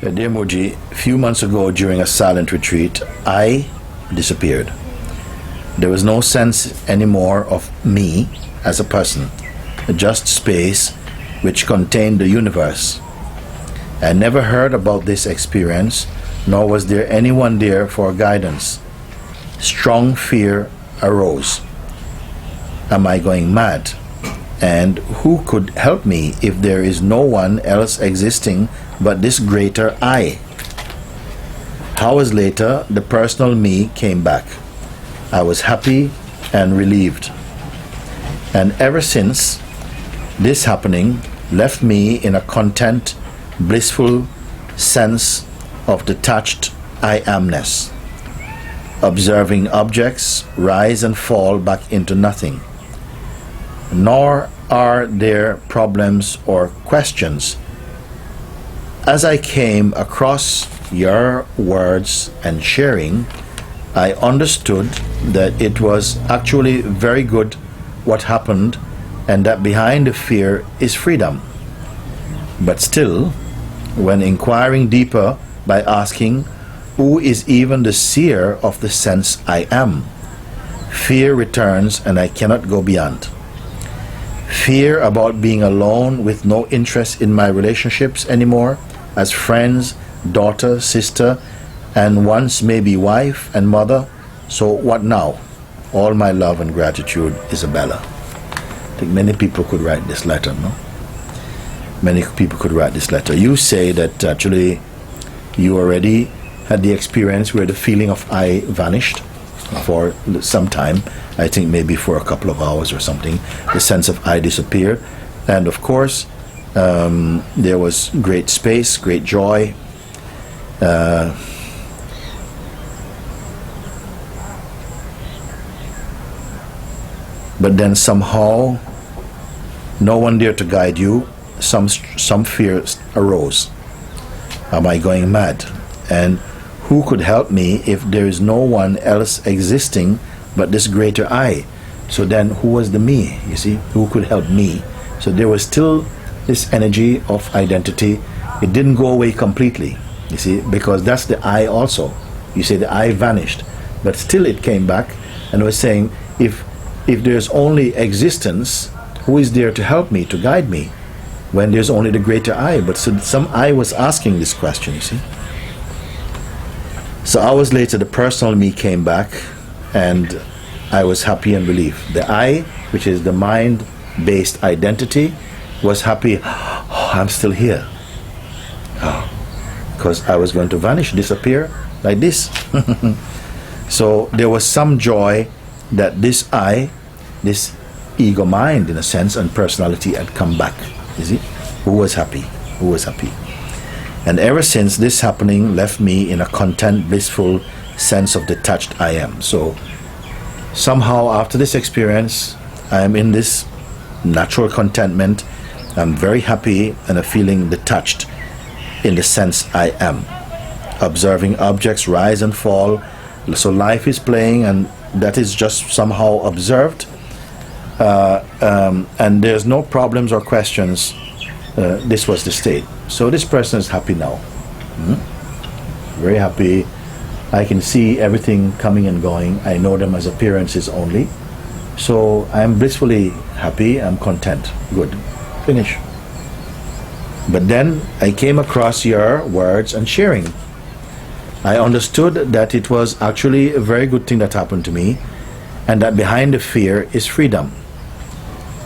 Dear Mooji, a few months ago during a silent retreat, I disappeared. There was no sense anymore of me as a person, just space which contained the universe. I never heard about this experience, nor was there anyone there for guidance. Strong fear arose. Am I going mad? And who could help me if there is no one else existing but this greater I? Hours later, the personal me came back. I was happy and relieved. And ever since, this happening left me in a content, blissful sense of detached I amness, observing objects rise and fall back into nothing. Nor are there problems or questions. As I came across your words and sharing, I understood that it was actually very good what happened, and that behind the fear is freedom. But still, when inquiring deeper by asking, who is even the seer of the sense I am, fear returns and I cannot go beyond. Fear about being alone with no interest in my relationships anymore, as friends, daughter, sister, and once maybe wife and mother. So what now? All my love and gratitude, Isabella. I think many people could write this letter, no? Many people could write this letter. You say that actually you already had the experience where the feeling of I vanished for some time. I think maybe for a couple of hours or something. The sense of I disappeared. And of course, there was great space, great joy. But then somehow, no one there to guide you. Some fear arose. Am I going mad? And who could help me if there is no one else existing but this greater I? So then who was the me? You see, who could help me? So there was still this energy of identity. It didn't go away completely, you see, because that's the I also. You say the I vanished, but still it came back and was saying, if there's only existence, who is there to help me, to guide me, when there's only the greater I? But so some I was asking this question, you see. So hours later, the personal me came back, and I was happy and relieved. The I, which is the mind-based identity, was happy. Oh, I'm still here. Because I was going to vanish, disappear like this. So there was some joy that this I, this ego mind in a sense, and personality had come back. You see? Who was happy? Who was happy? And ever since, this happening left me in a content, blissful sense of detached I am. So somehow after this experience, I am in this natural contentment. I'm very happy and a feeling detached in the sense I am. Observing objects rise and fall. So life is playing, and that is just somehow observed. And there's no problems or questions. This was the state. So this person is happy now. Very happy. I can see everything coming and going. I know them as appearances only. So I'm blissfully happy. I'm content. Good. Finish. But then I came across your words and sharing. I understood that it was actually a very good thing that happened to me, and that behind the fear is freedom.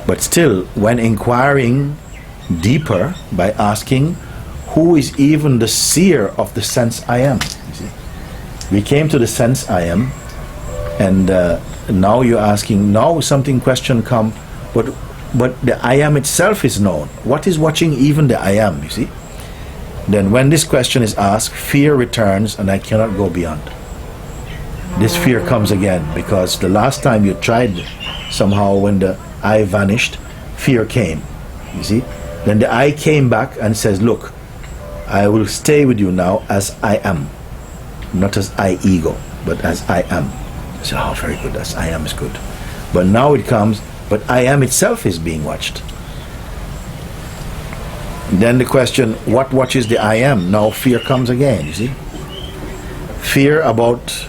But still, when inquiring deeper by asking, who is even the seer of the sense I am? You see? We came to the sense I am, and now you're asking, now something question come, but the I am itself is known. What is watching even the I am, you see? Then when this question is asked, fear returns and I cannot go beyond. This fear comes again, because the last time you tried, somehow when the I vanished, fear came, you see? Then the I came back and says, look, I will stay with you now as I am. Not as I ego, but as I am. So, oh, very good, as I am is good. But now it comes, but I am itself is being watched. Then the question, what watches the I am? Now fear comes again, you see. Fear about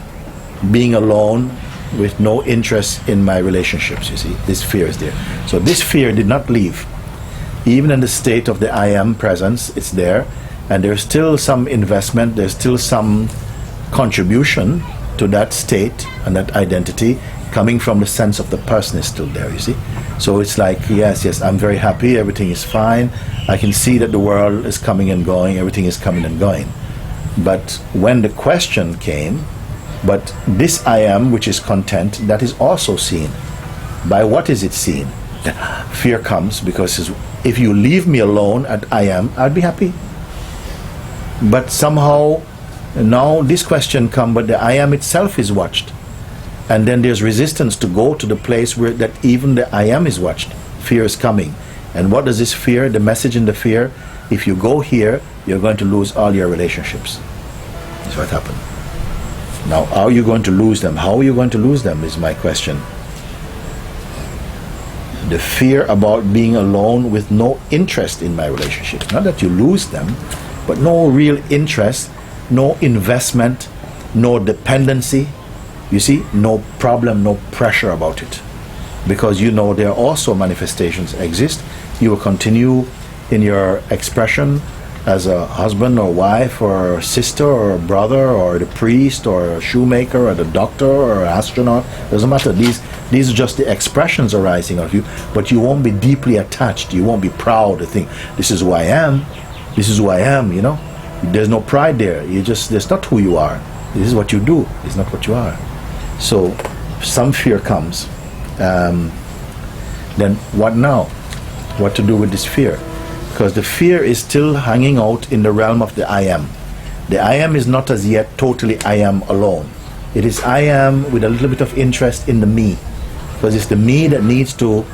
being alone with no interest in my relationships, you see. This fear is there. So this fear did not leave. Even in the state of the I am presence, it's there. And there's still some investment, there's still some contribution to that state and that identity coming from the sense of the person is still there, you see. So it's like, yes, I'm very happy, everything is fine. I can see that the world is coming and going, everything is coming and going. But when the question came, but this I am, which is content, that is also seen. By what is it seen? Fear comes because if you leave me alone at I am, I'd be happy. But somehow, now this question comes, but the I am itself is watched. And then there's resistance to go to the place where that even the I am is watched. Fear is coming. And what does this fear, the message in the fear, if you go here, you're going to lose all your relationships. That's what happened. Now, how are you going to lose them? How are you going to lose them is my question. The fear about being alone with no interest in my relationships. Not that you lose them, but no real interest, no investment, no dependency. You see, no problem, no pressure about it. Because you know there are also manifestations exist. You will continue in your expression as a husband or wife or sister or brother or the priest or a shoemaker or the doctor or astronaut. Doesn't matter. These are just the expressions arising of you, but you won't be deeply attached. You won't be proud to think, this is who I am. This is who I am, you know. There's no pride there. That's not who you are. This is what you do. It's not what you are. So some fear comes. Then what now? What to do with this fear? Because the fear is still hanging out in the realm of the I am. The I am is not as yet totally I am alone. It is I am with a little bit of interest in the me. Because it's the me that needs to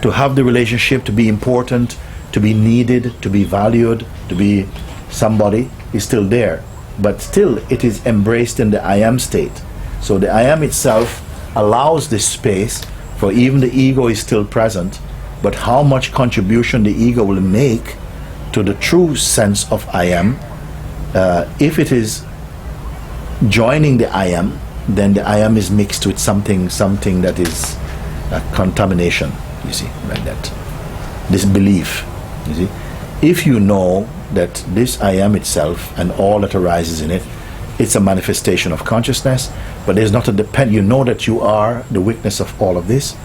have the relationship, to be important, to be needed, to be valued, to be somebody is still there. But still it is embraced in the I am state. So the I am itself allows this space for even the ego is still present, but how much contribution the ego will make to the true sense of I am, if it is joining the I am, then the I am is mixed with something that is a contamination, you see, like that. This belief, you see. If you know that this I am itself and all that arises in it, it's a manifestation of consciousness, but there's not a you know that you are the witness of all of this,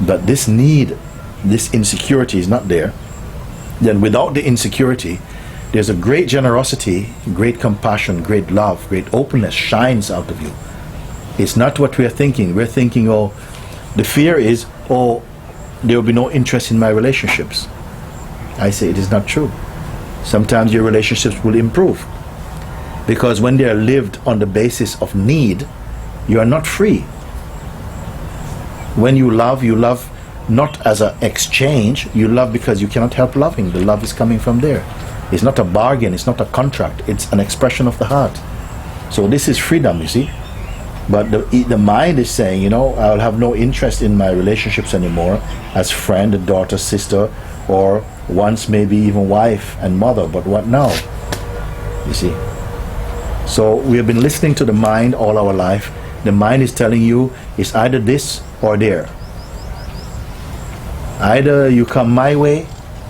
but this need, this insecurity is not there, then without the insecurity, there's a great generosity, great compassion, great love, great openness shines out of you. It's not what we're thinking. We're thinking, oh, the fear is, oh, there will be no interest in my relationships. I say it is not true. Sometimes your relationships will improve. Because when they are lived on the basis of need, you are not free. When you love not as an exchange, you love because you cannot help loving. The love is coming from there. It's not a bargain, it's not a contract, it's an expression of the heart. So this is freedom, you see. But the mind is saying, you know, I'll have no interest in my relationships anymore as friend, daughter, sister, or once maybe even wife and mother, but what now? You see. So we have been listening to the mind all our life. The mind is telling you it's either this or there. Either you come my way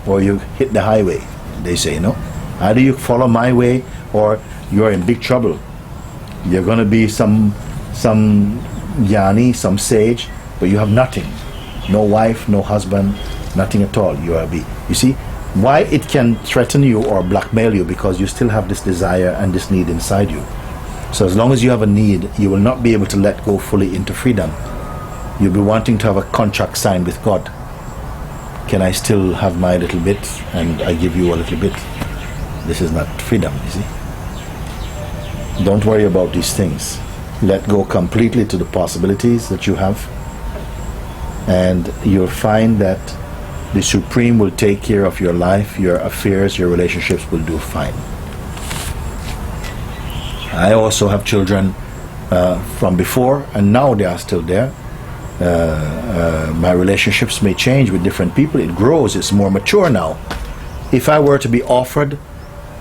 or you hit the highway, they say, no? Either you follow my way or you're in big trouble. You're going to be some jnani, some sage, but you have nothing. No wife, no husband, nothing at all. You see, why it can threaten you or blackmail you? Because you still have this desire and this need inside you. So as long as you have a need, you will not be able to let go fully into freedom. You'll be wanting to have a contract signed with God. Can I still have my little bit and I give you a little bit? This is not freedom, you see. Don't worry about these things. Let go completely to the possibilities that you have, and you'll find that the Supreme will take care of your life, your affairs, your relationships will do fine. I also have children from before, and now they are still there. My relationships may change with different people. It grows, it's more mature now. If I were to be offered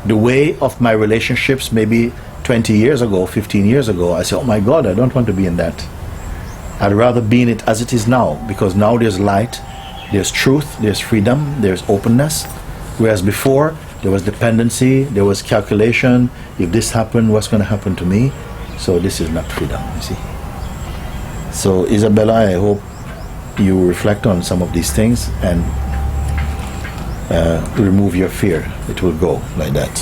the way of my relationships maybe 20 years ago, 15 years ago, I say, oh my God, I don't want to be in that. I'd rather be in it as it is now, because now there's light, there's truth, there's freedom, there's openness. Whereas before, there was dependency, there was calculation. If this happened, what's going to happen to me? So this is not freedom, you see. So Isabella, I hope you reflect on some of these things and remove your fear. It will go like that.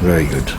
Very good.